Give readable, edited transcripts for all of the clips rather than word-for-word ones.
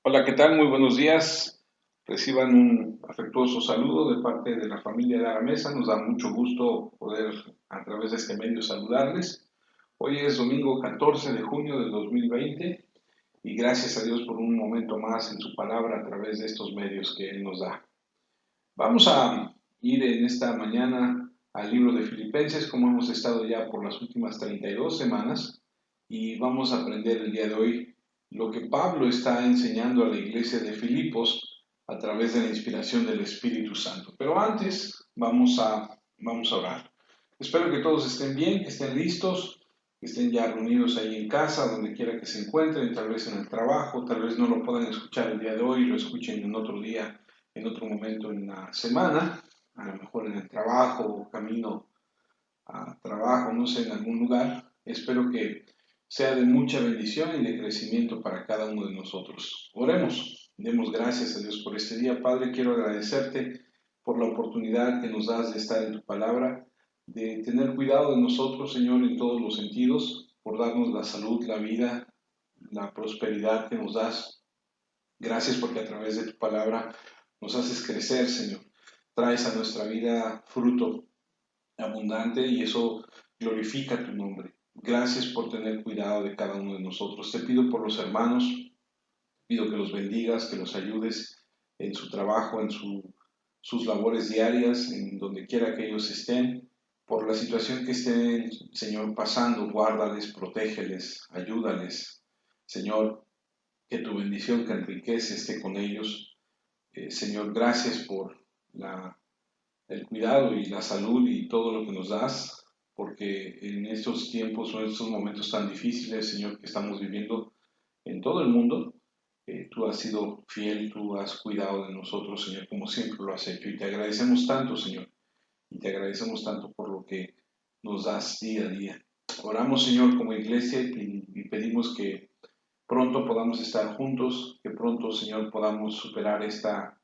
Hola, ¿qué tal? Muy buenos días. Reciban un afectuoso saludo de parte de la familia de Aramesa. Nos da mucho gusto poder a través de este medio saludarles. Hoy es domingo 14 de junio del 2020 y gracias a Dios por un momento más en su palabra a través de estos medios que Él nos da. Vamos a ir en esta mañana al libro de Filipenses, como hemos estado ya por las últimas 32 semanas, y vamos a aprender el día de hoy lo que Pablo está enseñando a la iglesia de Filipos a través de la inspiración del Espíritu Santo. Pero antes vamos a orar. Espero que todos estén bien, que estén listos, que estén ya reunidos ahí en casa, donde quiera que se encuentren, tal vez en el trabajo, tal vez no lo puedan escuchar el día de hoy, lo escuchen en otro día, en otro momento en la semana, a lo mejor en el trabajo o camino a trabajo, no sé, en algún lugar. Espero que sea de mucha bendición y de crecimiento para cada uno de nosotros. Oremos, demos gracias a Dios por este día. Padre, quiero agradecerte por la oportunidad que nos das de estar en tu palabra, de tener cuidado de nosotros, Señor, en todos los sentidos, por darnos la salud, la vida, la prosperidad que nos das. Gracias porque a través de tu palabra nos haces crecer, Señor. Traes a nuestra vida fruto abundante y eso glorifica tu nombre. Gracias por tener cuidado de cada uno de nosotros. Te pido por los hermanos, pido que los bendigas, que los ayudes en su trabajo, sus labores diarias, en donde quiera que ellos estén. Por la situación que estén, Señor, pasando, guárdales, protégeles, ayúdales. Señor, que tu bendición que enriquece esté con ellos. Señor, gracias por la el cuidado y la salud y todo lo que nos das, porque en estos tiempos o en estos momentos tan difíciles, Señor, que estamos viviendo en todo el mundo, tú has sido fiel, tú has cuidado de nosotros, Señor, como siempre lo has hecho. Y te agradecemos tanto, Señor, y te agradecemos tanto por lo que nos das día a día. Oramos, Señor, como iglesia y pedimos que pronto podamos estar juntos, que pronto, Señor, podamos superar esta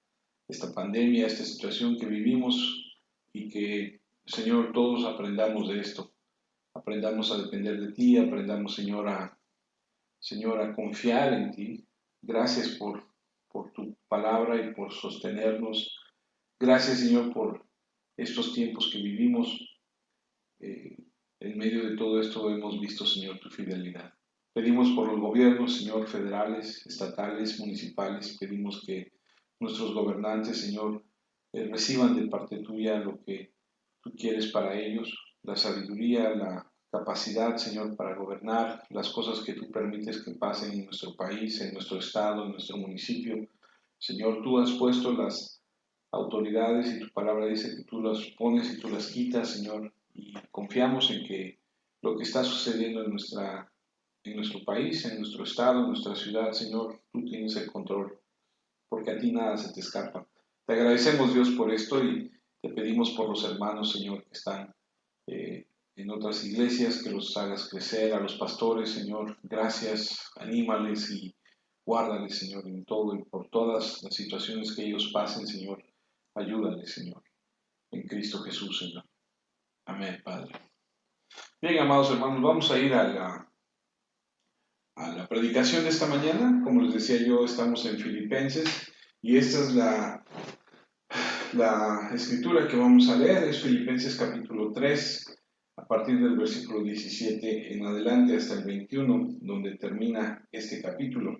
pandemia, esta situación que vivimos y que, Señor, todos aprendamos de esto, aprendamos a depender de ti, aprendamos, Señor, a confiar en ti. Gracias por tu palabra y por sostenernos. Gracias, Señor, por estos tiempos que vivimos. Eh, en medio de todo esto hemos visto, Señor, tu fidelidad. Pedimos por los gobiernos, Señor, federales, estatales, municipales. Pedimos que nuestros gobernantes, Señor, reciban de parte tuya lo que tú quieres para ellos, la sabiduría, la capacidad, Señor, para gobernar las cosas que tú permites que pasen en nuestro país, en nuestro estado, en nuestro municipio. Señor, tú has puesto las autoridades y tu palabra dice que tú las pones y tú las quitas, Señor, y confiamos en que lo que está sucediendo en nuestro país, en nuestro estado, en nuestra ciudad, Señor, tú tienes el control, porque a ti nada se te escapa. Te agradecemos, Dios, por esto y te pedimos por los hermanos, Señor, que están en otras iglesias, que los hagas crecer, a los pastores, Señor, gracias, anímales y guárdales, Señor, en todo y por todas las situaciones que ellos pasen, Señor, ayúdales, Señor, en Cristo Jesús, Señor. Amén, Padre. Bien, amados hermanos, vamos a ir a la predicación de esta mañana. Como les decía yo, estamos en Filipenses y esta es la escritura que vamos a leer, es Filipenses capítulo 3, a partir del versículo 17 en adelante hasta el 21, donde termina este capítulo.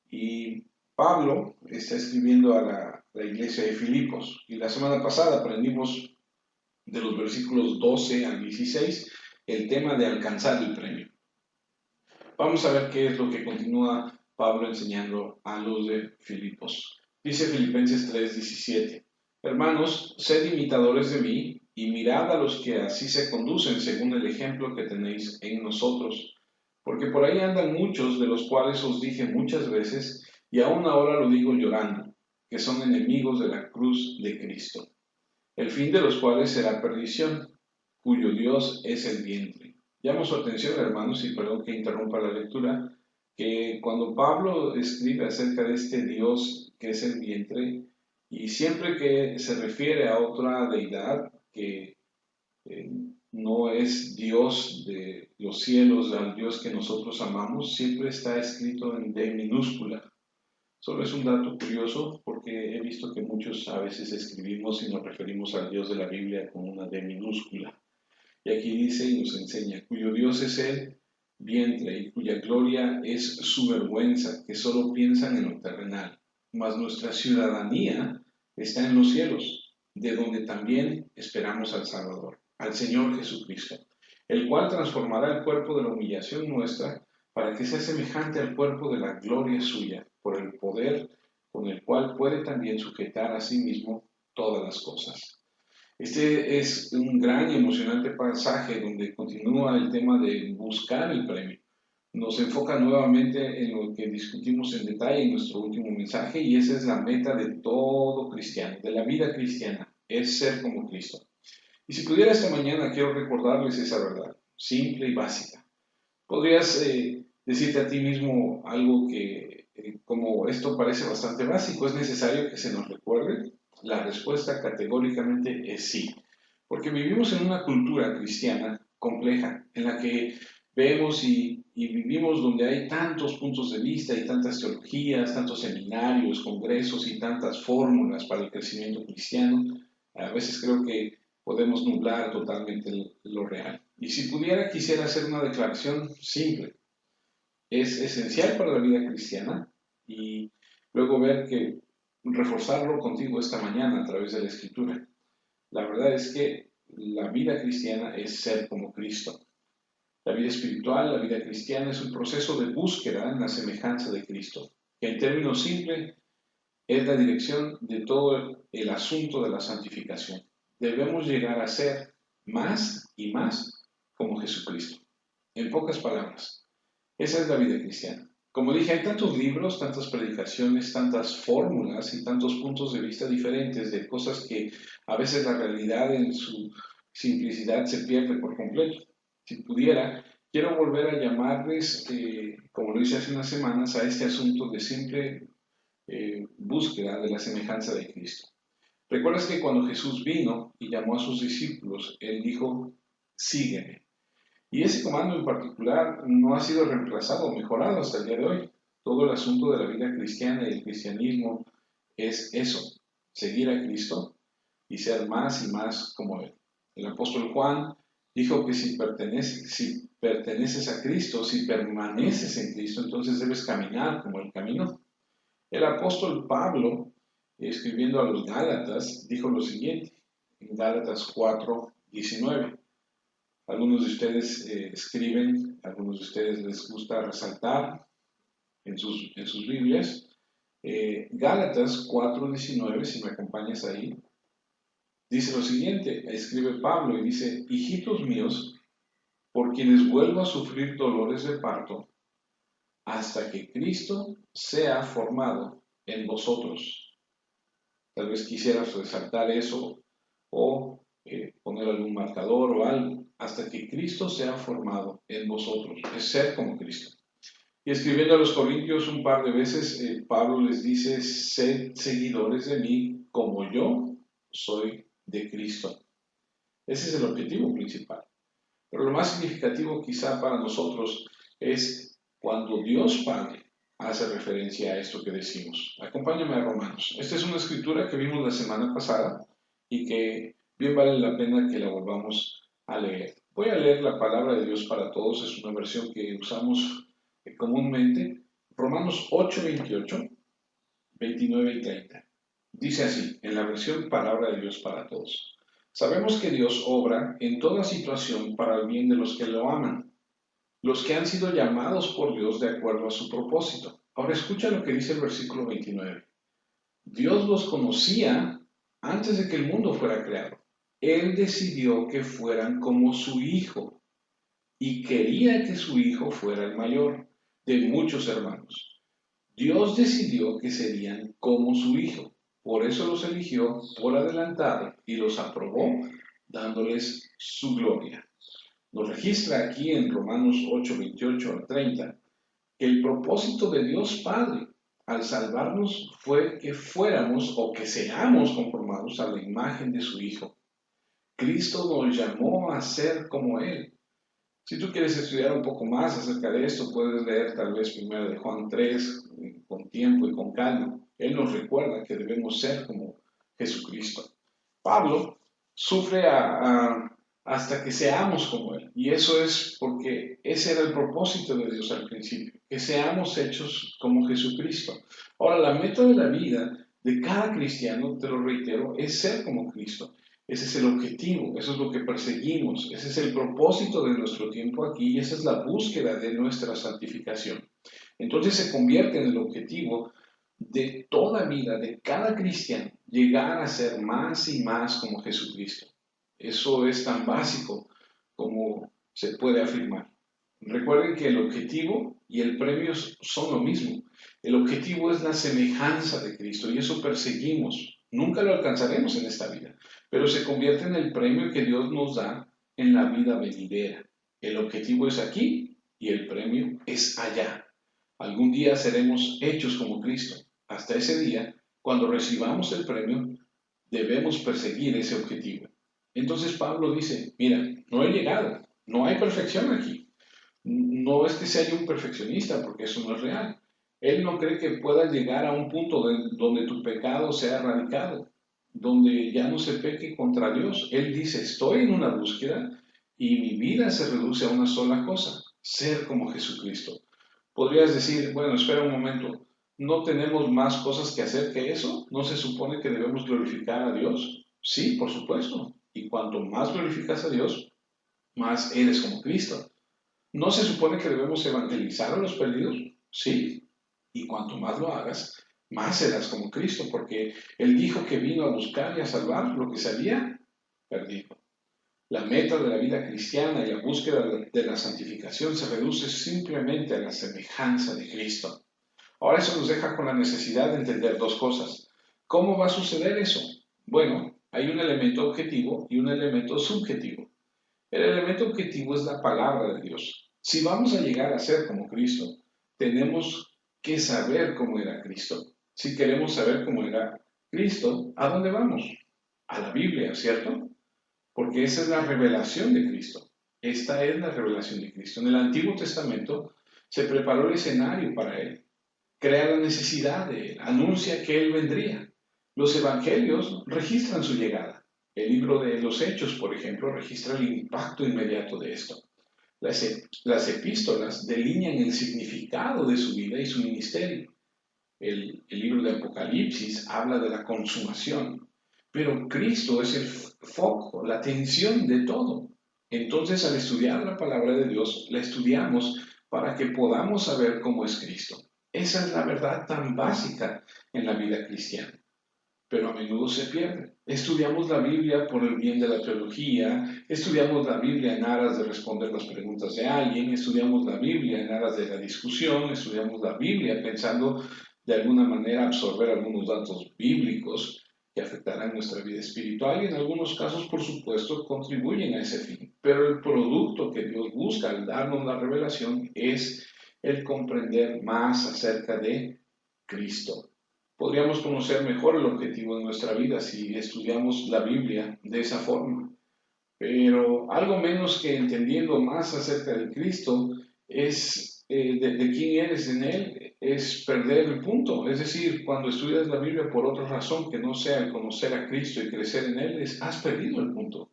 Y Pablo está escribiendo a la iglesia de Filipos. Y la semana pasada aprendimos de los versículos 12 al 16 el tema de alcanzar el premio. Vamos a ver qué es lo que continúa Pablo enseñando a los de Filipos. Dice Filipenses 3:17, hermanos, sed imitadores de mí y mirad a los que así se conducen según el ejemplo que tenéis en nosotros. Porque por ahí andan muchos de los cuales os dije muchas veces, y aún ahora lo digo llorando, que son enemigos de la cruz de Cristo, el fin de los cuales será perdición, cuyo Dios es el vientre. Llamo su atención, hermanos, y perdón que interrumpa la lectura, que cuando Pablo escribe acerca de este Dios que es el vientre, y siempre que se refiere a otra deidad que eh, no es Dios de los cielos, al Dios que nosotros amamos, siempre está escrito en D minúscula. Solo es un dato curioso porque he visto que muchos a veces escribimos y nos referimos al Dios de la Biblia con una D minúscula. Y aquí dice y nos enseña, cuyo Dios es el vientre y cuya gloria es su vergüenza, que solo piensan en lo terrenal. Mas nuestra ciudadanía está en los cielos, de donde también esperamos al Salvador, al Señor Jesucristo, el cual transformará el cuerpo de la humillación nuestra para que sea semejante al cuerpo de la gloria suya, por el poder con el cual puede también sujetar a sí mismo todas las cosas. Este es un gran y emocionante pasaje donde continúa el tema de buscar el premio. Nos enfoca nuevamente en lo que discutimos en detalle en nuestro último mensaje y esa es la meta de todo cristiano, de la vida cristiana, es ser como Cristo. Y si pudiera esta mañana quiero recordarles esa verdad, simple y básica. Podrías decirte a ti mismo algo que, como esto parece bastante básico, ¿es necesario que se nos recuerde? La respuesta categóricamente es sí, porque vivimos en una cultura cristiana compleja, en la que vemos y vivimos donde hay tantos puntos de vista y tantas teologías, tantos seminarios, congresos y tantas fórmulas para el crecimiento cristiano. A veces creo que podemos nublar totalmente lo real. Y si pudiera, quisiera hacer una declaración simple. Es esencial para la vida cristiana y luego ver que reforzarlo contigo esta mañana a través de la escritura. La verdad es que la vida cristiana es ser como Cristo. La vida espiritual, la vida cristiana es un proceso de búsqueda en la semejanza de Cristo, que en términos simples es la dirección de todo el asunto de la santificación. Debemos llegar a ser más y más como Jesucristo. En pocas palabras, esa es la vida cristiana. Como dije, hay tantos libros, tantas predicaciones, tantas fórmulas y tantos puntos de vista diferentes de cosas que a veces la realidad en su simplicidad se pierde por completo. Si pudiera, quiero volver a llamarles, como lo hice hace unas semanas, a este asunto de simple búsqueda de la semejanza de Cristo. ¿Recuerdas que cuando Jesús vino y llamó a sus discípulos, Él dijo, sígueme? Y ese comando en particular no ha sido reemplazado o mejorado hasta el día de hoy. Todo el asunto de la vida cristiana y el cristianismo es eso, seguir a Cristo y ser más y más como Él. El apóstol Juan dijo que si perteneces a Cristo, si permaneces en Cristo, entonces debes caminar como Él caminó. El apóstol Pablo, escribiendo a los Gálatas, dijo lo siguiente, en Gálatas 4:19. Algunos de ustedes escriben, algunos de ustedes les gusta resaltar en sus Biblias. Gálatas 4:19, si me acompañas ahí, dice lo siguiente, escribe Pablo y dice, hijitos míos, por quienes vuelvo a sufrir dolores de parto, hasta que Cristo sea formado en vosotros. Tal vez quisieras resaltar eso o poner algún marcador o algo, hasta que Cristo sea formado en vosotros, es ser como Cristo. Y escribiendo a los Corintios un par de veces, Pablo les dice, sed seguidores de mí como yo soy de Cristo. Ese es el objetivo principal. Pero lo más significativo quizá para nosotros es cuando Dios Padre hace referencia a esto que decimos. Acompáñame a Romanos. Esta es una escritura que vimos la semana pasada y que bien vale la pena que la volvamos a leer. Voy a leer la palabra de Dios para todos, es una versión que usamos comúnmente. Romanos 8, 28, 29 y 30. Dice así, en la versión palabra de Dios para todos. Sabemos que Dios obra en toda situación para el bien de los que lo aman, los que han sido llamados por Dios de acuerdo a su propósito. Ahora escucha lo que dice el versículo 29. Dios los conocía antes de que el mundo fuera creado. Él decidió que fueran como su hijo y quería que su hijo fuera el mayor de muchos hermanos. Dios decidió que serían como su hijo. Por eso los eligió por adelantado y los aprobó dándoles su gloria. Nos registra aquí en Romanos 8, 28 al 30 que el propósito de Dios Padre al salvarnos fue que fuéramos o que seamos conformados a la imagen de su Hijo. Cristo nos llamó a ser como Él. Si tú quieres estudiar un poco más acerca de esto, puedes leer tal vez primero de Juan 3 con tiempo y con calma. Él nos recuerda que debemos ser como Jesucristo. Pablo sufre hasta que seamos como Él. Y eso es porque ese era el propósito de Dios al principio, que seamos hechos como Jesucristo. Ahora, la meta de la vida de cada cristiano, te lo reitero, es ser como Cristo. Ese es el objetivo, eso es lo que perseguimos, ese es el propósito de nuestro tiempo aquí y esa es la búsqueda de nuestra santificación. Entonces se convierte en el objetivo de toda vida, de cada cristiano, llegar a ser más y más como Jesucristo. Eso es tan básico como se puede afirmar. Recuerden que el objetivo y el premio son lo mismo. El objetivo es la semejanza de Cristo y eso perseguimos. Nunca lo alcanzaremos en esta vida, pero se convierte en el premio que Dios nos da en la vida venidera. El objetivo es aquí y el premio es allá. Algún día seremos hechos como Cristo. Hasta ese día, cuando recibamos el premio, debemos perseguir ese objetivo. Entonces Pablo dice, mira, no he llegado, no hay perfección aquí. No es que sea yo un perfeccionista, porque eso no es real. Él no cree que puedas llegar a un punto donde tu pecado sea erradicado, donde ya no se peque contra Dios. Él dice, estoy en una búsqueda y mi vida se reduce a una sola cosa, ser como Jesucristo. Podrías decir, bueno, espera un momento, ¿no tenemos más cosas que hacer que eso? ¿No se supone que debemos glorificar a Dios? Sí, por supuesto. Y cuanto más glorificas a Dios, más eres como Cristo. ¿No se supone que debemos evangelizar a los perdidos? Sí. Y cuanto más lo hagas, más serás como Cristo, porque Él dijo que vino a buscar y a salvar lo que se había perdido. La meta de la vida cristiana y la búsqueda de la santificación se reduce simplemente a la semejanza de Cristo. Ahora eso nos deja con la necesidad de entender dos cosas. ¿Cómo va a suceder eso? Bueno, hay un elemento objetivo y un elemento subjetivo. El elemento objetivo es la palabra de Dios. Si vamos a llegar a ser como Cristo, tenemos que saber cómo era Cristo. Si queremos saber cómo era Cristo, ¿a dónde vamos? A la Biblia, ¿cierto? Porque esa es la revelación de Cristo. Esta es la revelación de Cristo. En el Antiguo Testamento se preparó el escenario para Él, crea la necesidad de Él, anuncia que Él vendría. Los evangelios registran su llegada. El libro de los Hechos, por ejemplo, registra el impacto inmediato de esto. Las epístolas delinean el significado de su vida y su ministerio. El libro de Apocalipsis habla de la consumación, pero Cristo es el foco, la atención de todo. Entonces, al estudiar la palabra de Dios, la estudiamos para que podamos saber cómo es Cristo. Esa es la verdad tan básica en la vida cristiana, pero a menudo se pierde. Estudiamos la Biblia por el bien de la teología, estudiamos la Biblia en aras de responder las preguntas de alguien, estudiamos la Biblia en aras de la discusión, estudiamos la Biblia pensando de alguna manera absorber algunos datos bíblicos que afectarán nuestra vida espiritual y en algunos casos, por supuesto, contribuyen a ese fin. Pero el producto que Dios busca al darnos la revelación es el comprender más acerca de Cristo. Podríamos conocer mejor el objetivo de nuestra vida si estudiamos la Biblia de esa forma. Pero algo menos que entendiendo más acerca de Cristo es de quién eres en Él, es perder el punto. Es decir, cuando estudias la Biblia por otra razón que no sea el conocer a Cristo y crecer en Él, has perdido el punto.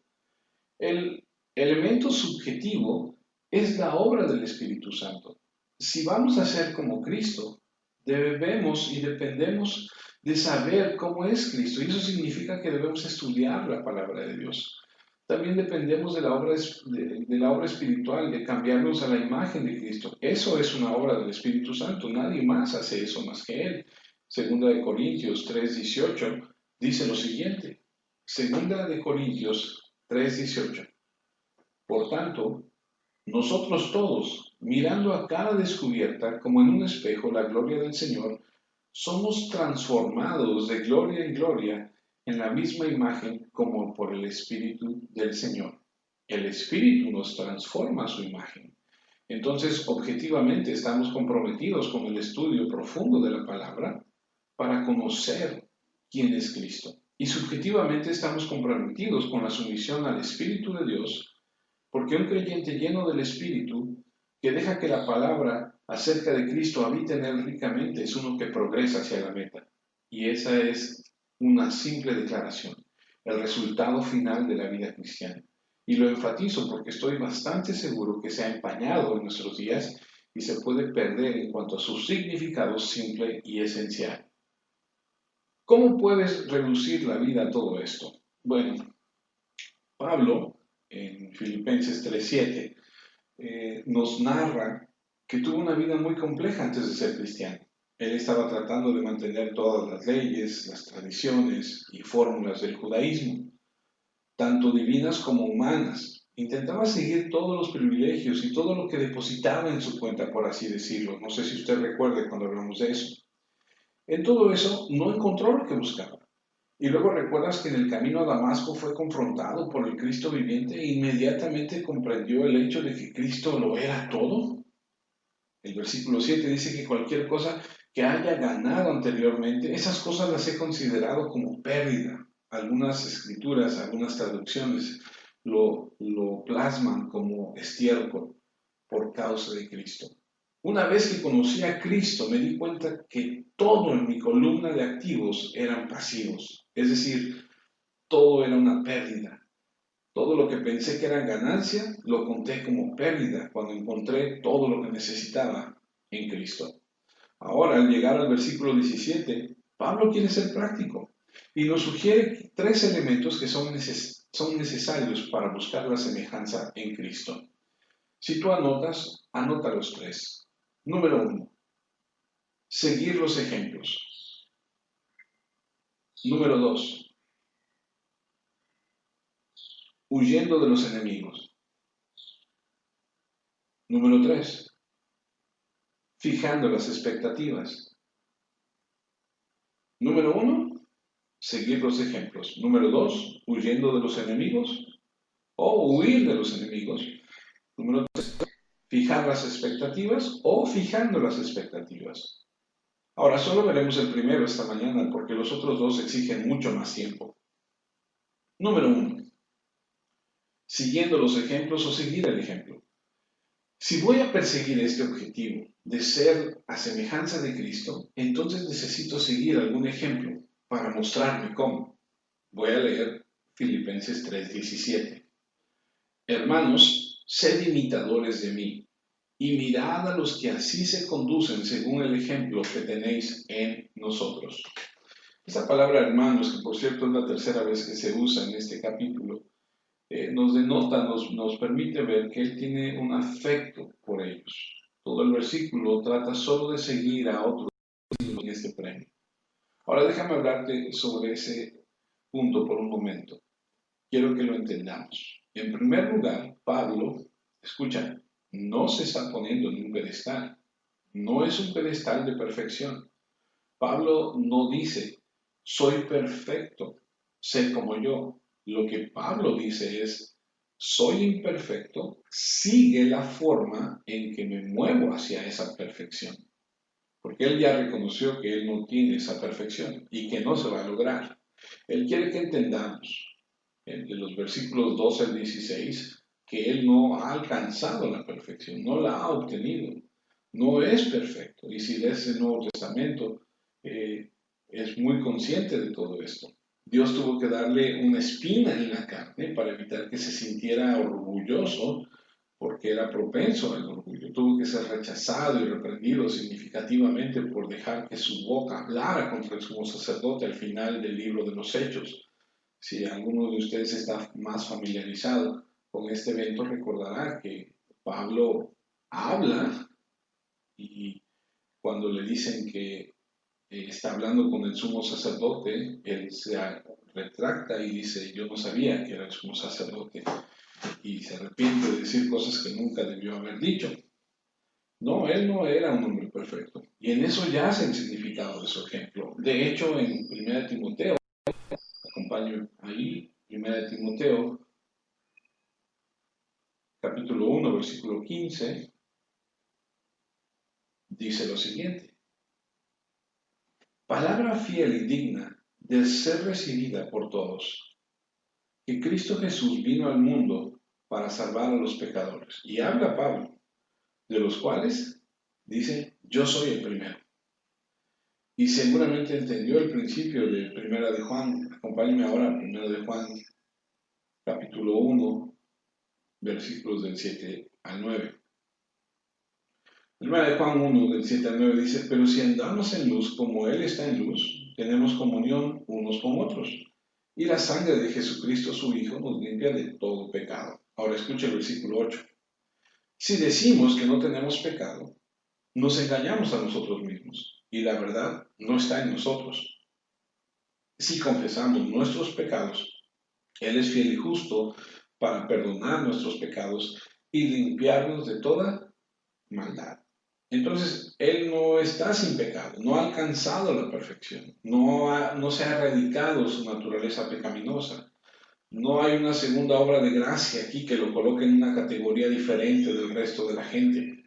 El elemento subjetivo es la obra del Espíritu Santo. Si vamos a ser como Cristo, debemos y dependemos de saber cómo es Cristo. Y eso significa que debemos estudiar la palabra de Dios. También dependemos de la obra espiritual, de cambiarnos a la imagen de Cristo. Eso es una obra del Espíritu Santo. Nadie más hace eso más que Él. Segunda de Corintios 3:18 dice lo siguiente. Segunda de Corintios 3:18. Por tanto, nosotros todos, mirando a cara descubierta como en un espejo la gloria del Señor, somos transformados de gloria en gloria en la misma imagen como por el Espíritu del Señor. El Espíritu nos transforma a su imagen. Entonces, objetivamente, estamos comprometidos con el estudio profundo de la palabra para conocer quién es Cristo. Y subjetivamente estamos comprometidos con la sumisión al Espíritu de Dios Porque un creyente lleno del Espíritu, que deja que la palabra acerca de Cristo habite en él ricamente, es uno que progresa hacia la meta. Y esa es una simple declaración, el resultado final de la vida cristiana. Y lo enfatizo porque estoy bastante seguro que se ha empañado en nuestros días y se puede perder en cuanto a su significado simple y esencial. ¿Cómo puedes reducir la vida a todo esto? Bueno, Pablo, en Filipenses 3:7, nos narra que tuvo una vida muy compleja antes de ser cristiano. Él estaba tratando de mantener todas las leyes, las tradiciones y fórmulas del judaísmo, tanto divinas como humanas. Intentaba seguir todos los privilegios y todo lo que depositaba en su cuenta, por así decirlo. No sé si usted recuerde cuando hablamos de eso. En todo eso no encontró lo que buscaba. Y luego recuerdas que en el camino a Damasco fue confrontado por el Cristo viviente e inmediatamente comprendió el hecho de que Cristo lo era todo. El versículo 7 dice que cualquier cosa que haya ganado anteriormente, esas cosas las he considerado como pérdida. Algunas escrituras, algunas traducciones lo plasman como estiércol por causa de Cristo. Una vez que conocí a Cristo, me di cuenta que todo en mi columna de activos eran pasivos, es decir, todo era una pérdida. Todo lo que pensé que era ganancia, lo conté como pérdida cuando encontré todo lo que necesitaba en Cristo. Ahora, al llegar al versículo 17, Pablo quiere ser práctico y nos sugiere tres elementos que son necesarios para buscar la semejanza en Cristo. Si tú anotas, anota los tres. Número uno, seguir los ejemplos. Número dos, huyendo de los enemigos. Número tres, fijando las expectativas. Número uno, seguir los ejemplos. Número dos, huyendo de los enemigos o huir de los enemigos. Número tres, fijar las expectativas o fijando las expectativas. Ahora, solo veremos el primero esta mañana porque los otros dos exigen mucho más tiempo. Número uno, siguiendo los ejemplos o seguir el ejemplo. Si voy a perseguir este objetivo de ser a semejanza de Cristo, entonces necesito seguir algún ejemplo para mostrarme cómo. Voy a leer Filipenses 3:17. Hermanos, sed imitadores de mí y mirad a los que así se conducen según el ejemplo que tenéis en nosotros. Esta palabra hermanos, que por cierto es la tercera vez que se usa en este capítulo, nos denota, nos permite ver que él tiene un afecto por ellos. Todo el versículo trata solo de seguir a otros en este premio. Ahora déjame hablarte sobre ese punto por un momento. Quiero que lo entendamos. En primer lugar, Pablo, escucha, no se está poniendo en un pedestal. No es un pedestal de perfección. Pablo no dice, soy perfecto, sé como yo. Lo que Pablo dice es, soy imperfecto, sigue la forma en que me muevo hacia esa perfección. Porque él ya reconoció que él no tiene esa perfección y que no se va a lograr. Él quiere que entendamos, de los versículos 12 al 16, que él no ha alcanzado la perfección, no la ha obtenido, no es perfecto. Y si lees el Nuevo Testamento, es muy consciente de todo esto. Dios tuvo que darle una espina en la carne para evitar que se sintiera orgulloso porque era propenso al orgullo. Tuvo que ser rechazado y reprendido significativamente por dejar que su boca hablara contra el sumo sacerdote al final del libro de los Hechos. Si alguno de ustedes está más familiarizado con este evento, recordará que Pablo habla y cuando le dicen que está hablando con el sumo sacerdote, él se retracta y dice, yo no sabía que era el sumo sacerdote, y se arrepiente de decir cosas que nunca debió haber dicho. No, él no era un hombre perfecto, y en eso yace el significado de su ejemplo. De hecho, en 1 Timoteo, acompaño ahí, 1 Timoteo, capítulo 1, versículo 15, dice lo siguiente. Palabra fiel y digna de ser recibida por todos, que Cristo Jesús vino al mundo para salvar a los pecadores. Y habla Pablo, de los cuales dice, yo soy el primero. Y seguramente entendió el principio de Primera de Juan. Acompáñenme ahora a Primera de Juan, capítulo 1, versículos del 7 al 9. Primera de Juan 1, del 7 al 9 dice, pero si andamos en luz como Él está en luz, tenemos comunión unos con otros. Y la sangre de Jesucristo, su Hijo, nos limpia de todo pecado. Ahora escucha el versículo 8. Si decimos que no tenemos pecado, nos engañamos a nosotros mismos y la verdad no está en nosotros. Si confesamos nuestros pecados, Él es fiel y justo para perdonar nuestros pecados y limpiarnos de toda maldad. Entonces, Él no está sin pecado, no ha alcanzado la perfección, no se ha erradicado su naturaleza pecaminosa. No hay una segunda obra de gracia aquí que lo coloque en una categoría diferente del resto de la gente.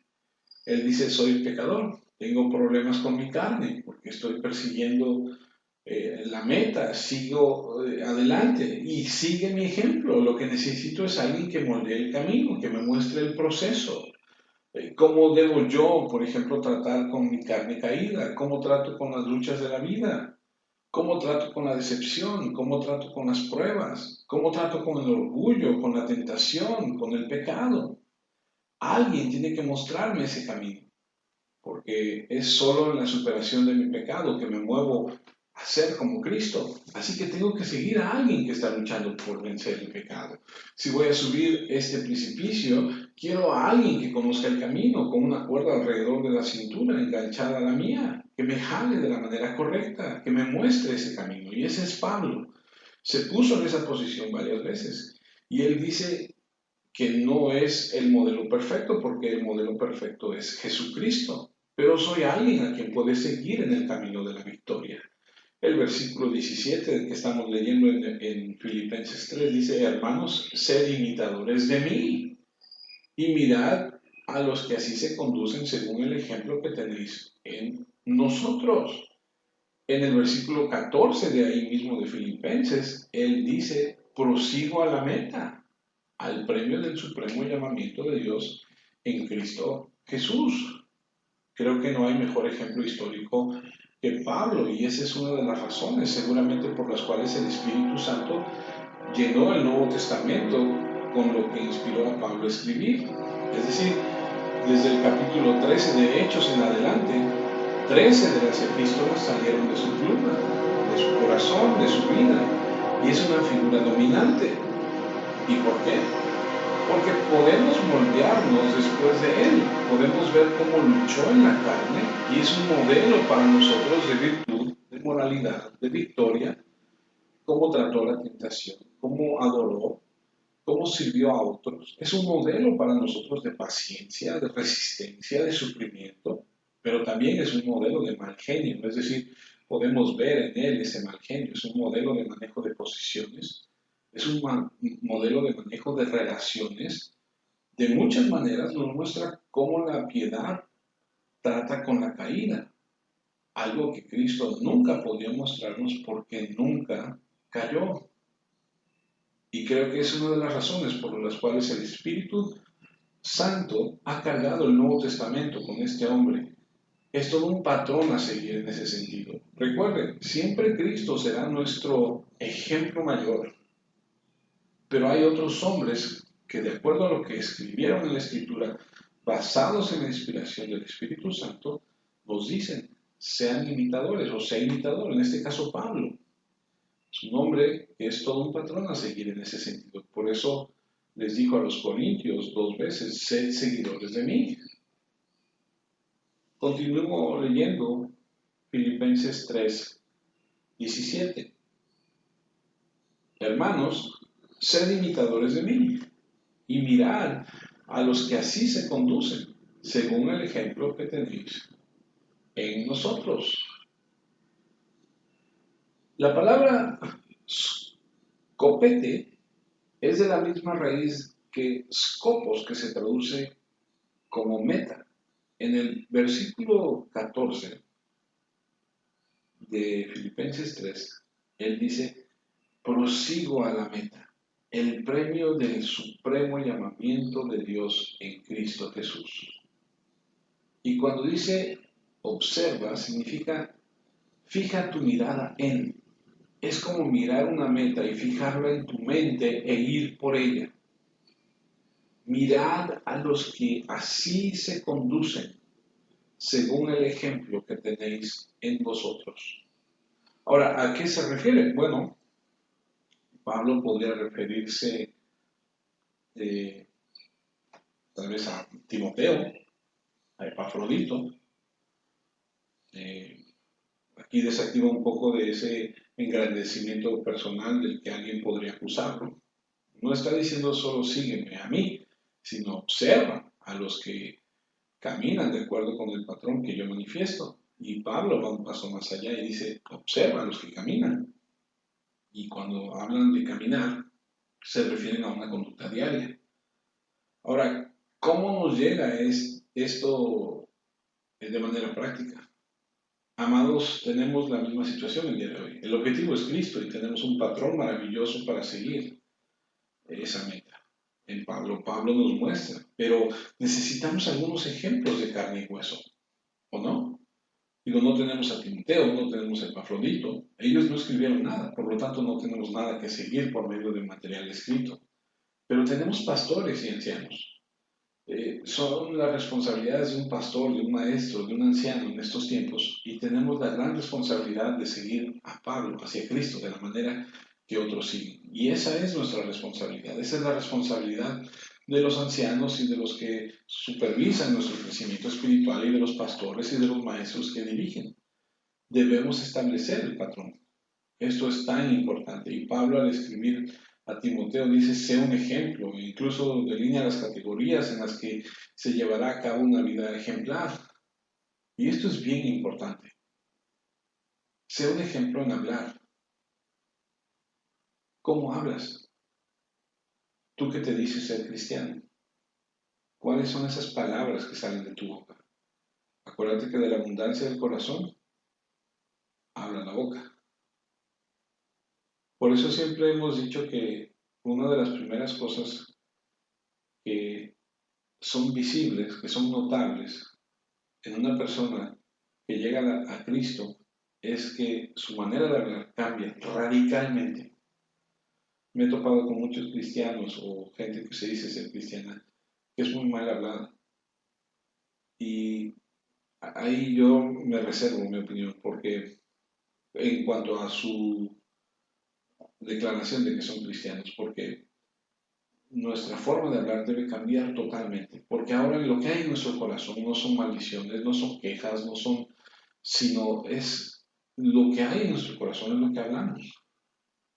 Él dice, soy pecador, tengo problemas con mi carne, porque estoy persiguiendo la meta, sigo adelante y sigue mi ejemplo. Lo que necesito es alguien que moldee el camino, que me muestre el proceso. ¿Cómo debo yo, por ejemplo, tratar con mi carne caída? ¿Cómo trato con las luchas de la vida? ¿Cómo trato con la decepción? ¿Cómo trato con las pruebas? ¿Cómo trato con el orgullo, con la tentación, con el pecado? Alguien tiene que mostrarme ese camino, porque es solo en la superación de mi pecado que me muevo a ser como Cristo. Así que tengo que seguir a alguien que está luchando por vencer el pecado. Si voy a subir este precipicio, quiero a alguien que conozca el camino, con una cuerda alrededor de la cintura, enganchada a la mía, que me jale de la manera correcta, que me muestre ese camino. Y ese es Pablo. Se puso en esa posición varias veces. Y él dice que no es el modelo perfecto, porque el modelo perfecto es Jesucristo, pero soy alguien a quien puede seguir en el camino de la victoria. El versículo 17 que estamos leyendo en Filipenses 3 dice, hermanos, sed imitadores de mí y mirad a los que así se conducen según el ejemplo que tenéis en nosotros. En el versículo 14 de ahí mismo de Filipenses, él dice, prosigo a la meta, al premio del supremo llamamiento de Dios en Cristo Jesús. Creo que no hay mejor ejemplo histórico que Pablo, y esa es una de las razones seguramente por las cuales el Espíritu Santo llenó el Nuevo Testamento con lo que inspiró a Pablo a escribir. Es decir, desde el capítulo 13 de Hechos en adelante, 13 de las epístolas salieron de su pluma, de su corazón, de su vida, y es una figura dominante. ¿Y por qué? Porque podemos moldearnos después de él, podemos ver cómo luchó en la carne y es un modelo para nosotros de virtud, de moralidad, de victoria, cómo trató la tentación, cómo adoró, cómo sirvió a otros. Es un modelo para nosotros de paciencia, de resistencia, de sufrimiento, pero también es un modelo de mal genio, es decir, podemos ver en él ese mal genio, es un modelo de manejo de posiciones, es un modelo de manejo de relaciones. De muchas maneras nos muestra cómo la piedad trata con la caída, algo que Cristo nunca podía mostrarnos porque nunca cayó. Y creo que es una de las razones por las cuales el Espíritu Santo ha cargado el Nuevo Testamento con este hombre. Es todo un patrón a seguir en ese sentido. Recuerden, siempre Cristo será nuestro ejemplo mayor, pero hay otros hombres que de acuerdo a lo que escribieron en la Escritura, basados en la inspiración del Espíritu Santo, nos dicen, sean imitadores o sea imitador, en este caso Pablo. Es un hombre que es todo un patrón a seguir en ese sentido. Por eso les dijo a los corintios 2 veces, sed seguidores de mí. Continúo leyendo Filipenses 3:17. Hermanos, sed imitadores de mí y mirad a los que así se conducen, según el ejemplo que tenéis en nosotros. La palabra scopete es de la misma raíz que scopos, que se traduce como meta. En el versículo 14 de Filipenses 3, él dice, prosigo a la meta. el premio del supremo llamamiento de Dios en Cristo Jesús. Y cuando dice observa, significa fija tu mirada en. Es como mirar una meta y fijarla en tu mente e ir por ella. Mirad a los que así se conducen, según el ejemplo que tenéis en vosotros. Ahora, ¿a qué se refiere? Bueno, Pablo podría referirse tal vez a Timoteo, a Epafrodito. Aquí desactiva un poco de ese engrandecimiento personal del que alguien podría acusarlo. No está diciendo solo sígueme a mí, sino observa a los que caminan de acuerdo con el patrón que yo manifiesto. Y Pablo va un paso más allá y dice, observa a los que caminan. Y cuando hablan de caminar, se refieren a una conducta diaria. Ahora, ¿cómo nos llega esto de manera práctica? Amados, tenemos la misma situación el día de hoy. El objetivo es Cristo y tenemos un patrón maravilloso para seguir esa meta. En Pablo nos muestra, pero necesitamos algunos ejemplos de carne y hueso, ¿o no? Digo, no tenemos a Timoteo, no tenemos a Epafrodito. Ellos no escribieron nada, por lo tanto no tenemos nada que seguir por medio del material escrito. Pero tenemos pastores y ancianos. Son las responsabilidades de un pastor, de un maestro, de un anciano en estos tiempos y tenemos la gran responsabilidad de seguir a Pablo hacia Cristo de la manera que otros siguen. Y esa es nuestra responsabilidad, esa es la responsabilidad de los ancianos y de los que supervisan nuestro crecimiento espiritual y de los pastores y de los maestros que dirigen. Debemos establecer el patrón. Esto es tan importante y Pablo al escribir a Timoteo dice, sé un ejemplo, e incluso delinea las categorías en las que se llevará a cabo una vida ejemplar. Y esto es bien importante. Sé un ejemplo en hablar. ¿Cómo hablas? ¿Tú que te dices ser cristiano? ¿Cuáles son esas palabras que salen de tu boca? Acuérdate que de la abundancia del corazón habla la boca. Por eso siempre hemos dicho que una de las primeras cosas que son visibles, que son notables en una persona que llega a Cristo es que su manera de hablar cambia radicalmente. Me he topado con muchos cristianos o gente que se dice ser cristiana que es muy mal hablada. Y ahí yo me reservo mi opinión porque en cuanto a su declaración de que son cristianos, porque nuestra forma de hablar debe cambiar totalmente, porque ahora lo que hay en nuestro corazón no son maldiciones, no son quejas, no son, sino es lo que hay en nuestro corazón es lo que hablamos,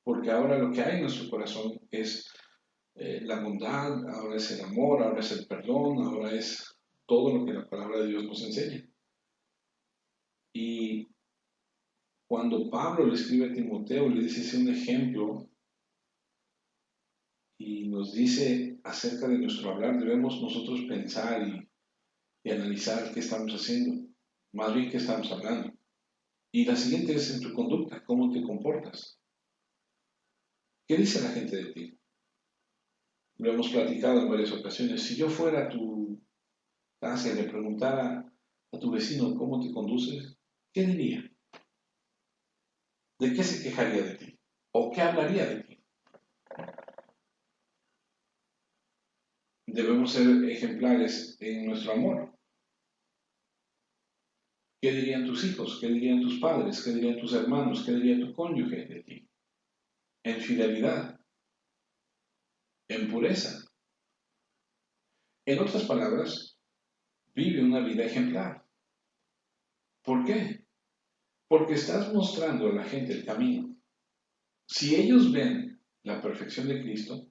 porque ahora lo que hay en nuestro corazón es la bondad, ahora es el amor, ahora es el perdón, ahora es todo lo que la palabra de Dios nos enseña. Y cuando Pablo le escribe a Timoteo, le dice, es un ejemplo y nos dice acerca de nuestro hablar, debemos nosotros pensar y analizar qué estamos haciendo, más bien qué estamos hablando. Y la siguiente es en tu conducta, cómo te comportas. ¿Qué dice la gente de ti? Lo hemos platicado en varias ocasiones. Si yo fuera a tu casa y le preguntara a tu vecino cómo te conduces, ¿qué diría? ¿De qué se quejaría de ti? ¿O qué hablaría de ti? Debemos ser ejemplares en nuestro amor. ¿Qué dirían tus hijos? ¿Qué dirían tus padres? ¿Qué dirían tus hermanos? ¿Qué diría tu cónyuge de ti? En fidelidad, en pureza. En otras palabras, vive una vida ejemplar. ¿Por qué? Porque estás mostrando a la gente el camino. Si ellos ven la perfección de Cristo,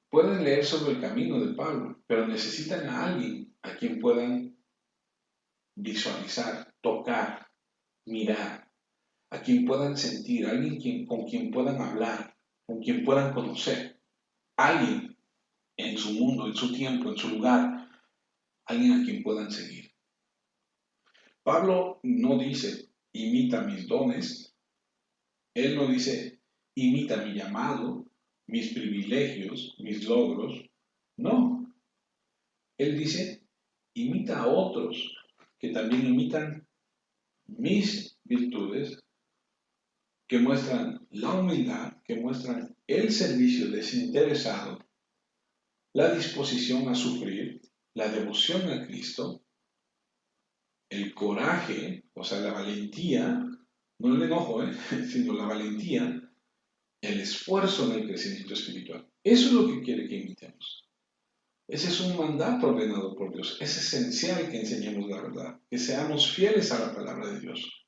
pueden leer sobre el camino de Pablo, pero necesitan a alguien a quien puedan visualizar, tocar, mirar, a quien puedan sentir, alguien con quien puedan hablar, con quien puedan conocer, alguien en su mundo, en su tiempo, en su lugar, alguien a quien puedan seguir. Pablo no dice, imita mis dones, él no dice, imita mi llamado, mis privilegios, mis logros. No, él dice, imita a otros que también imitan mis virtudes, que muestran la humildad, que muestran el servicio desinteresado, la disposición a sufrir, la devoción a Cristo, el coraje, o sea, la valentía, no el enojo, sino la valentía, el esfuerzo en el crecimiento espiritual. Eso es lo que quiere que imitemos. Ese es un mandato ordenado por Dios. Es esencial que enseñemos la verdad, que seamos fieles a la palabra de Dios.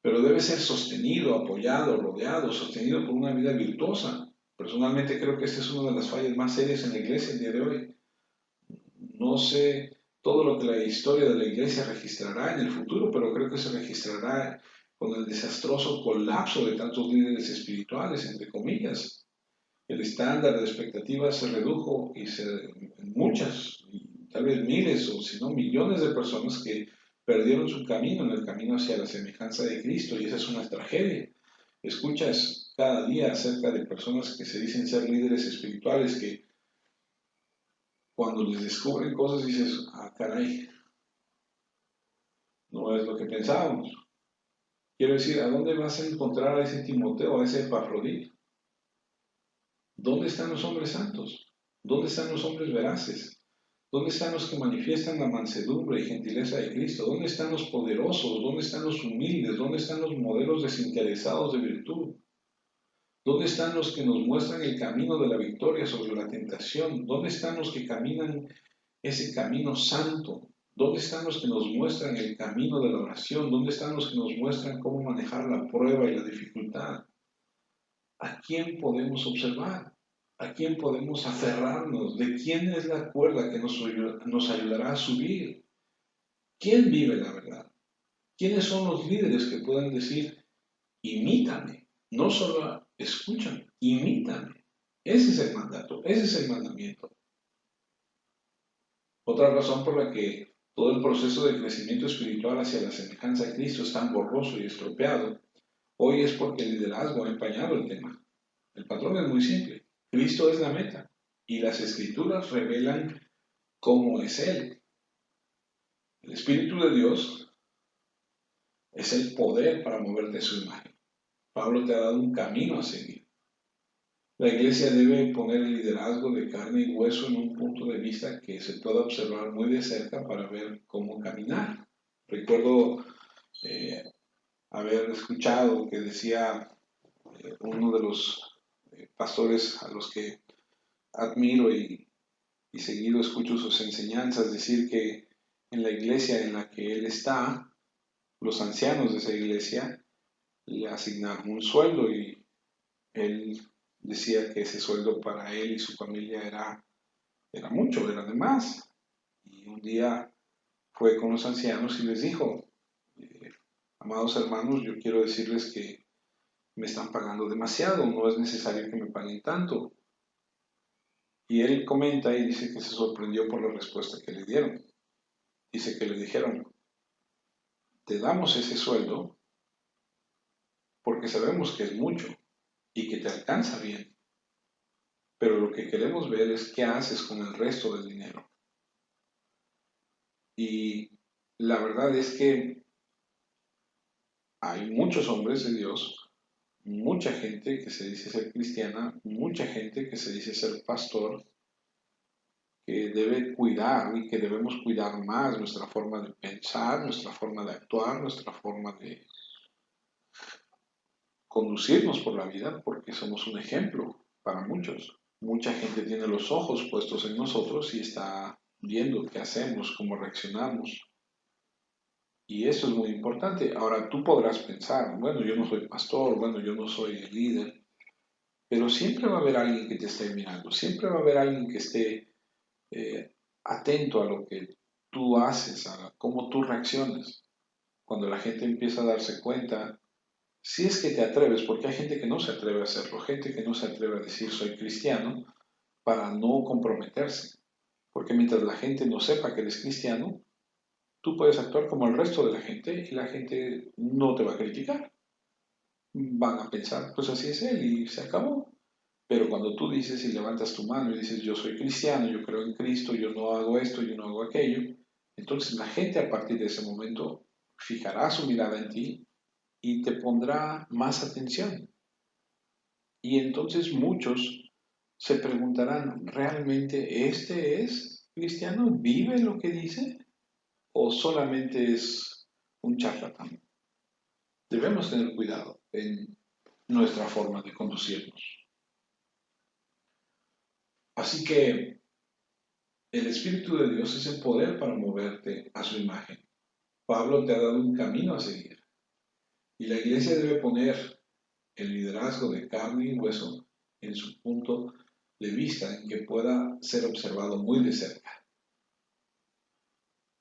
Pero debe ser sostenido, apoyado, rodeado, sostenido por una vida virtuosa. Personalmente creo que esta es una de las fallas más serias en la iglesia el día de hoy. No sé todo lo que la historia de la iglesia registrará en el futuro, pero creo que se registrará con el desastroso colapso de tantos líderes espirituales, entre comillas. El estándar de expectativas se redujo y muchas, tal vez miles o si no millones de personas que perdieron su camino en el camino hacia la semejanza de Cristo, y esa es una tragedia. Escuchas cada día acerca de personas que se dicen ser líderes espirituales que cuando les descubren cosas dices, ah, caray, no es lo que pensábamos. Quiero decir, ¿a dónde vas a encontrar a ese Timoteo, a ese Epafrodito? ¿Dónde están los hombres santos? ¿Dónde están los hombres veraces? ¿Dónde están los que manifiestan la mansedumbre y gentileza de Cristo? ¿Dónde están los poderosos? ¿Dónde están los humildes? ¿Dónde están los modelos desinteresados de virtud? ¿Dónde están los que nos muestran el camino de la victoria sobre la tentación? ¿Dónde están los que caminan ese camino santo? ¿Dónde están los que nos muestran el camino de la oración? ¿Dónde están los que nos muestran cómo manejar la prueba y la dificultad? ¿A quién podemos observar? ¿A quién podemos aferrarnos? ¿De quién es la cuerda que nos ayudará a subir? ¿Quién vive la verdad? ¿Quiénes son los líderes que pueden decir, imítame? No solo escuchan, imítame. Ese es el mandato, ese es el mandamiento. Otra razón por la que todo el proceso de crecimiento espiritual hacia la semejanza de Cristo es tan borroso y estropeado hoy es porque el liderazgo ha empañado el tema. El patrón es muy simple. Cristo es la meta y las escrituras revelan cómo es Él. El Espíritu de Dios es el poder para moverte a su imagen. Pablo te ha dado un camino a seguir. La iglesia debe poner el liderazgo de carne y hueso en un punto de vista que se pueda observar muy de cerca para ver cómo caminar. Recuerdo haber escuchado que decía uno de los pastores a los que admiro y seguido escucho sus enseñanzas, decir que en la iglesia en la que él está, los ancianos de esa iglesia le asignaron un sueldo y él decía que ese sueldo para él y su familia era mucho, era de más. Y un día fue con los ancianos y les dijo, amados hermanos, yo quiero decirles que me están pagando demasiado, no es necesario que me paguen tanto. Y él comenta y dice que se sorprendió por la respuesta que le dieron. Dice que le dijeron, te damos ese sueldo porque sabemos que es mucho y que te alcanza bien, pero lo que queremos ver es qué haces con el resto del dinero. Y la verdad es que hay muchos hombres de Dios, mucha gente que se dice ser cristiana, mucha gente que se dice ser pastor, que debe cuidar y que debemos cuidar más nuestra forma de pensar, nuestra forma de actuar, nuestra forma de conducirnos por la vida, porque somos un ejemplo para muchos. Mucha gente tiene los ojos puestos en nosotros y está viendo qué hacemos, cómo reaccionamos. Y eso es muy importante. Ahora tú podrás pensar, bueno, yo no soy pastor, bueno, yo no soy el líder, pero siempre va a haber alguien que te esté mirando, siempre va a haber alguien que esté atento a lo que tú haces, a cómo tú reaccionas. Cuando la gente empieza a darse cuenta, si es que te atreves, porque hay gente que no se atreve a hacerlo, gente que no se atreve a decir soy cristiano para no comprometerse, porque mientras la gente no sepa que eres cristiano, tú puedes actuar como el resto de la gente y la gente no te va a criticar. van a pensar, pues así es él y se acabó. Pero cuando tú dices y levantas tu mano y dices, yo soy cristiano, yo creo en Cristo, yo no hago esto, yo no hago aquello, entonces la gente a partir de ese momento fijará su mirada en ti y te pondrá más atención. Y entonces muchos se preguntarán, ¿realmente este es cristiano? ¿Vive lo que dice? ¿O solamente es un charlatán? Debemos tener cuidado en nuestra forma de conducirnos. Así que el Espíritu de Dios es el poder para moverte a su imagen. Pablo te ha dado un camino a seguir y la iglesia debe poner el liderazgo de carne y hueso en su punto de vista en que pueda ser observado muy de cerca.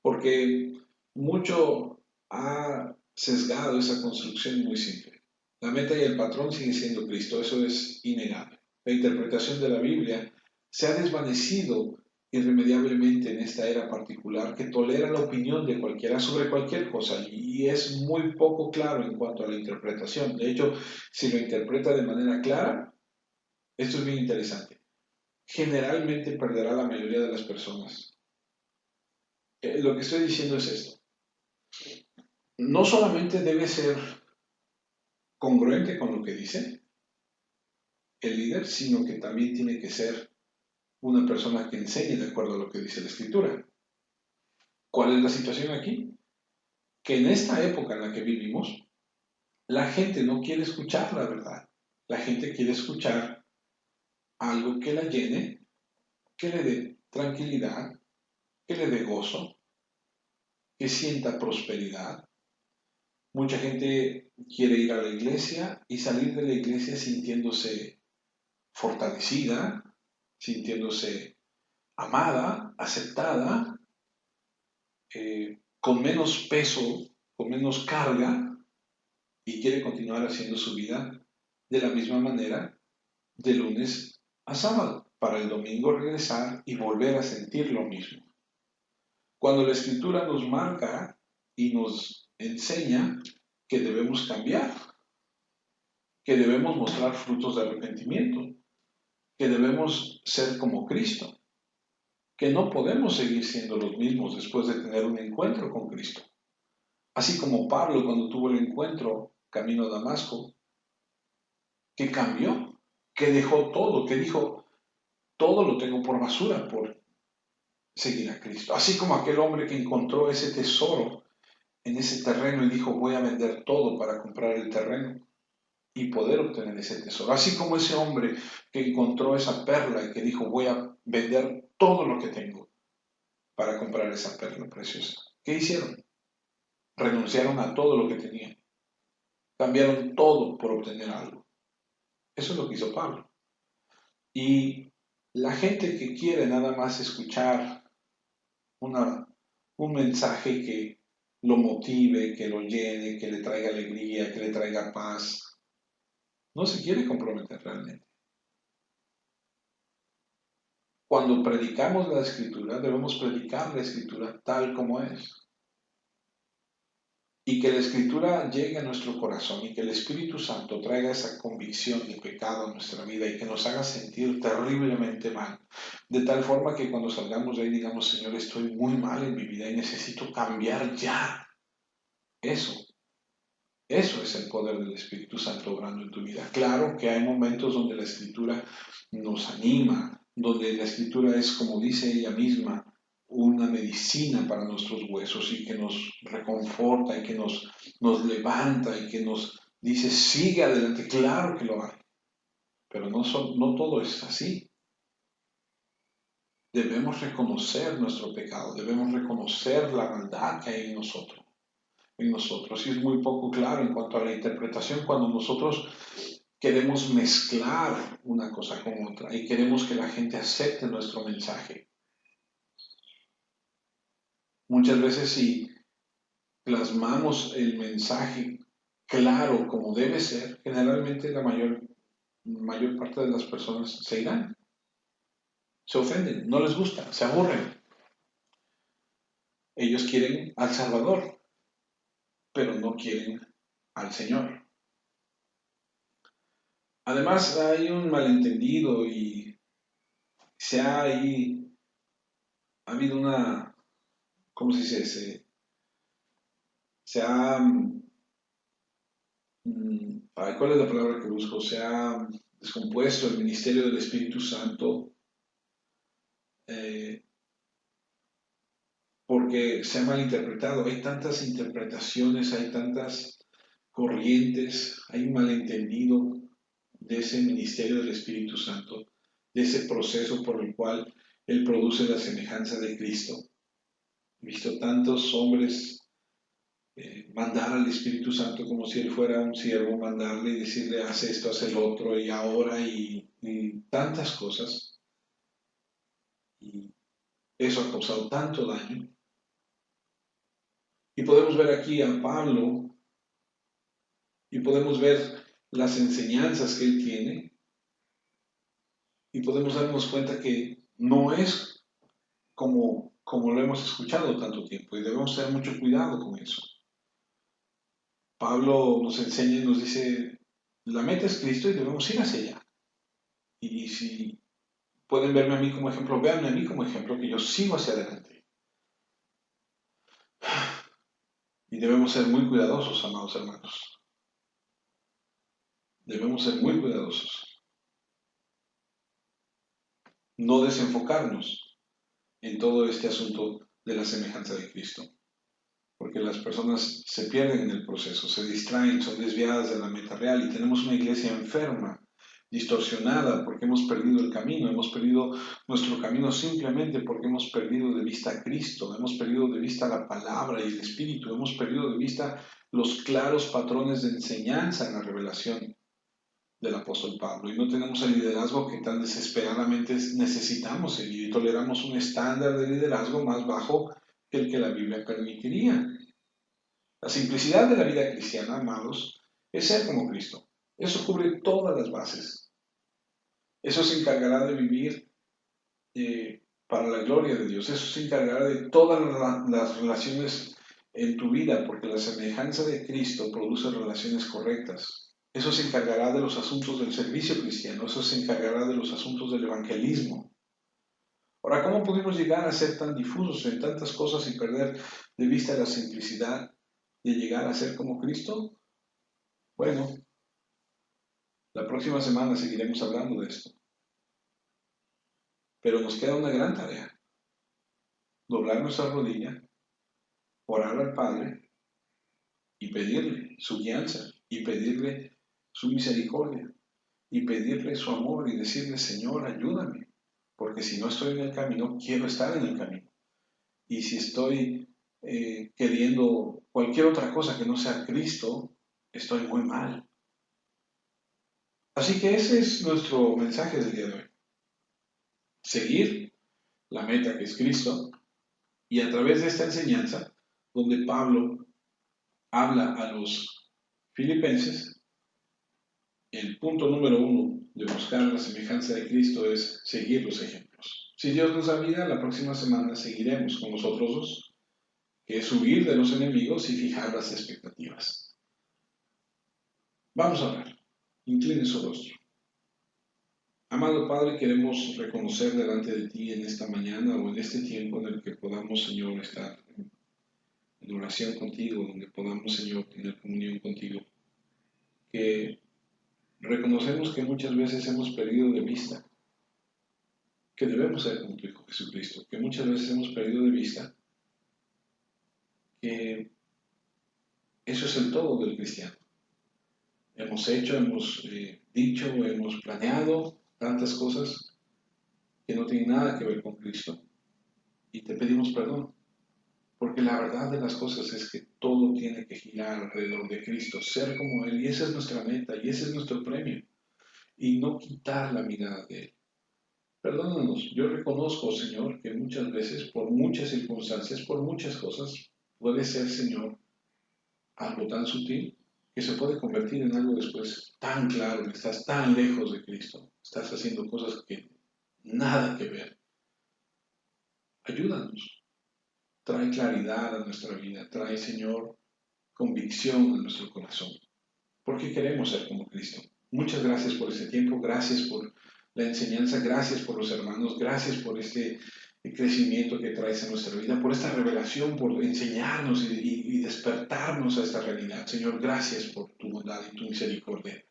Porque mucho ha sesgado esa construcción muy simple. La meta y el patrón sigue siendo Cristo, eso es innegable. La interpretación de la Biblia se ha desvanecido irremediablemente en esta era particular que tolera la opinión de cualquiera sobre cualquier cosa y es muy poco claro en cuanto a la interpretación. De hecho, si lo interpreta de manera clara, esto es bien interesante. Generalmente perderá la mayoría de las personas. Lo que estoy diciendo es esto. No solamente debe ser congruente con lo que dice el líder, sino que también tiene que ser una persona que enseñe de acuerdo a lo que dice la escritura. ¿Cuál es la situación aquí? Que en esta época en la que vivimos, la gente no quiere escuchar la verdad. La gente quiere escuchar algo que la llene, que le dé tranquilidad, que le dé gozo, que sienta prosperidad. Mucha gente quiere ir a la iglesia y salir de la iglesia sintiéndose fortalecida, sintiéndose amada, aceptada, con menos peso, con menos carga, y quiere continuar haciendo su vida de la misma manera de lunes a sábado, para el domingo regresar y volver a sentir lo mismo. Cuando la escritura nos marca y nos enseña que debemos cambiar, que debemos mostrar frutos de arrepentimiento, que debemos ser como Cristo, que no podemos seguir siendo los mismos después de tener un encuentro con Cristo. Así como Pablo cuando tuvo el encuentro camino a Damasco, que cambió, que dejó todo, que dijo, todo lo tengo por basura por seguir a Cristo. Así como aquel hombre que encontró ese tesoro en ese terreno y dijo, voy a vender todo para comprar el terreno y poder obtener ese tesoro. Así como ese hombre que encontró esa perla y que dijo, voy a vender todo lo que tengo para comprar esa perla preciosa. ¿Qué hicieron? Renunciaron a todo lo que tenían. Cambiaron todo por obtener algo. Eso es lo que hizo Pablo. Y la gente que quiere nada más escuchar una, un mensaje que lo motive, que lo llene, que le traiga alegría, que le traiga paz, no se quiere comprometer realmente. Cuando predicamos la escritura, debemos predicar la escritura tal como es. Y que la escritura llegue a nuestro corazón y que el Espíritu Santo traiga esa convicción de pecado a nuestra vida y que nos haga sentir terriblemente mal. De tal forma que cuando salgamos de ahí digamos, Señor, estoy muy mal en mi vida y necesito cambiar ya. Eso, eso es el poder del Espíritu Santo obrando en tu vida. Claro que hay momentos donde la escritura nos anima, donde la escritura es, como dice ella misma, una medicina para nuestros huesos y que nos reconforta y que nos levanta y que nos dice, sigue adelante. Claro que lo hay, pero no todo es así. Debemos reconocer nuestro pecado, debemos reconocer la maldad que hay en nosotros. Y es muy poco claro en cuanto a la interpretación cuando nosotros queremos mezclar una cosa con otra y queremos que la gente acepte nuestro mensaje. Muchas veces si plasmamos el mensaje claro como debe ser, generalmente la mayor parte de las personas se irán, se ofenden, no les gusta, se aburren. Ellos quieren al Salvador, pero no quieren al Señor. Además, hay un malentendido y ha habido una, ¿cómo se dice? Se ha, ¿cuál es la palabra que busco? Se ha descompuesto el ministerio del Espíritu Santo eh, porque se ha malinterpretado. Hay tantas interpretaciones, hay tantas corrientes, hay un malentendido de ese ministerio del Espíritu Santo, de ese proceso por el cual Él produce la semejanza de Cristo. He visto tantos hombres mandar al Espíritu Santo como si Él fuera un siervo, mandarle y decirle, haz esto, haz el otro, y ahora, y tantas cosas. Y eso ha causado tanto daño. Y podemos ver aquí a Pablo y podemos ver las enseñanzas que él tiene y podemos darnos cuenta que no es como lo hemos escuchado tanto tiempo y debemos tener mucho cuidado con eso. Pablo nos enseña y nos dice, la meta es Cristo y debemos ir hacia allá. Y si pueden verme a mí como ejemplo, véanme a mí como ejemplo que yo sigo hacia adelante. Y debemos ser muy cuidadosos, amados hermanos. Debemos ser muy cuidadosos. No desenfocarnos en todo este asunto de la semejanza de Cristo. Porque las personas se pierden en el proceso, se distraen, son desviadas de la meta real y tenemos una iglesia enferma, distorsionada, porque hemos perdido el camino, hemos perdido nuestro camino simplemente porque hemos perdido de vista a Cristo, hemos perdido de vista la palabra y el Espíritu, hemos perdido de vista los claros patrones de enseñanza en la revelación del apóstol Pablo y no tenemos el liderazgo que tan desesperadamente necesitamos seguir y toleramos un estándar de liderazgo más bajo que el que la Biblia permitiría. La simplicidad de la vida cristiana, amados, es ser como Cristo. Eso cubre todas las bases. Eso se encargará de vivir para la gloria de Dios. Eso se encargará de todas las relaciones en tu vida, porque la semejanza de Cristo produce relaciones correctas. Eso se encargará de los asuntos del servicio cristiano. Eso se encargará de los asuntos del evangelismo. Ahora, ¿cómo podemos llegar a ser tan difusos en tantas cosas y perder de vista la simplicidad de llegar a ser como Cristo? Bueno, la próxima semana seguiremos hablando de esto, pero nos queda una gran tarea, doblar nuestra rodilla, orar al Padre y pedirle su guianza y pedirle su misericordia y pedirle su amor y decirle, Señor, ayúdame, porque si no estoy en el camino, quiero estar en el camino. Y si estoy queriendo cualquier otra cosa que no sea Cristo, estoy muy mal. Así que ese es nuestro mensaje del día de hoy. Seguir la meta que es Cristo y a través de esta enseñanza, donde Pablo habla a los filipenses, el punto número uno de buscar la semejanza de Cristo es seguir los ejemplos. Si Dios nos da vida, la próxima semana seguiremos con los otros dos, que es huir de los enemigos y fijar las expectativas. Vamos a ver. Incline su rostro. Amado Padre, queremos reconocer delante de ti en esta mañana o en este tiempo en el que podamos, Señor, estar en oración contigo, donde podamos, Señor, tener comunión contigo, que reconocemos que muchas veces hemos perdido de vista que debemos ser como tu Hijo Jesucristo, que muchas veces hemos perdido de vista que eso es el todo del cristiano. Hemos hecho, hemos dicho, hemos planeado tantas cosas que no tienen nada que ver con Cristo y te pedimos perdón. Porque la verdad de las cosas es que todo tiene que girar alrededor de Cristo, ser como Él, y esa es nuestra meta, y ese es nuestro premio, y no quitar la mirada de Él. Perdónanos, yo reconozco, Señor, que muchas veces, por muchas circunstancias, por muchas cosas, puede ser, Señor, algo tan sutil que se puede convertir en algo después tan claro, que estás tan lejos de Cristo, estás haciendo cosas que nada que ver. Ayúdanos, trae claridad a nuestra vida, trae, Señor, convicción a nuestro corazón, porque queremos ser como Cristo. Muchas gracias por este tiempo, gracias por la enseñanza, gracias por los hermanos, gracias por este crecimiento que traes en nuestra vida, por esta revelación, por enseñarnos y despertarnos a esta realidad. Señor, gracias por tu bondad y tu misericordia.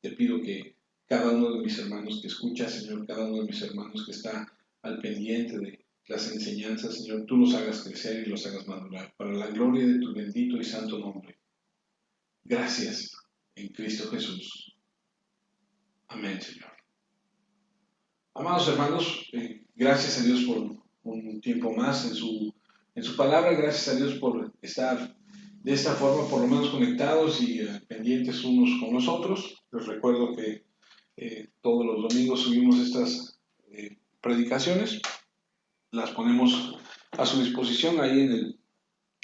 Te pido que cada uno de mis hermanos que escucha, Señor, cada uno de mis hermanos que está al pendiente de las enseñanzas, Señor, tú los hagas crecer y los hagas madurar para la gloria de tu bendito y santo nombre. Gracias en Cristo Jesús. Amén, Señor. Amados hermanos, gracias a Dios por un tiempo más en su palabra, gracias a Dios por estar de esta forma por lo menos conectados y pendientes unos con los otros. Les recuerdo que todos los domingos subimos estas predicaciones, las ponemos a su disposición ahí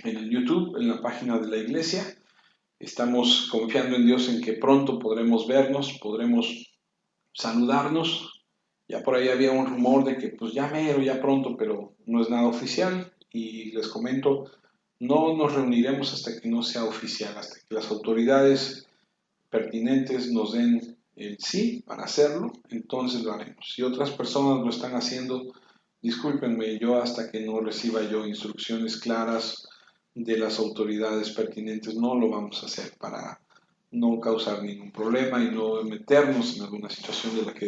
en el YouTube, en la página de la iglesia. Estamos confiando en Dios en que pronto podremos vernos, podremos saludarnos. Ya por ahí había un rumor de que pues ya mero, ya pronto, pero no es nada oficial. Y les comento, no nos reuniremos hasta que no sea oficial, hasta que las autoridades pertinentes nos den el sí para hacerlo, entonces lo haremos. Si otras personas lo están haciendo, discúlpenme, yo hasta que no reciba yo instrucciones claras de las autoridades pertinentes no lo vamos a hacer para no causar ningún problema y no meternos en alguna situación de la que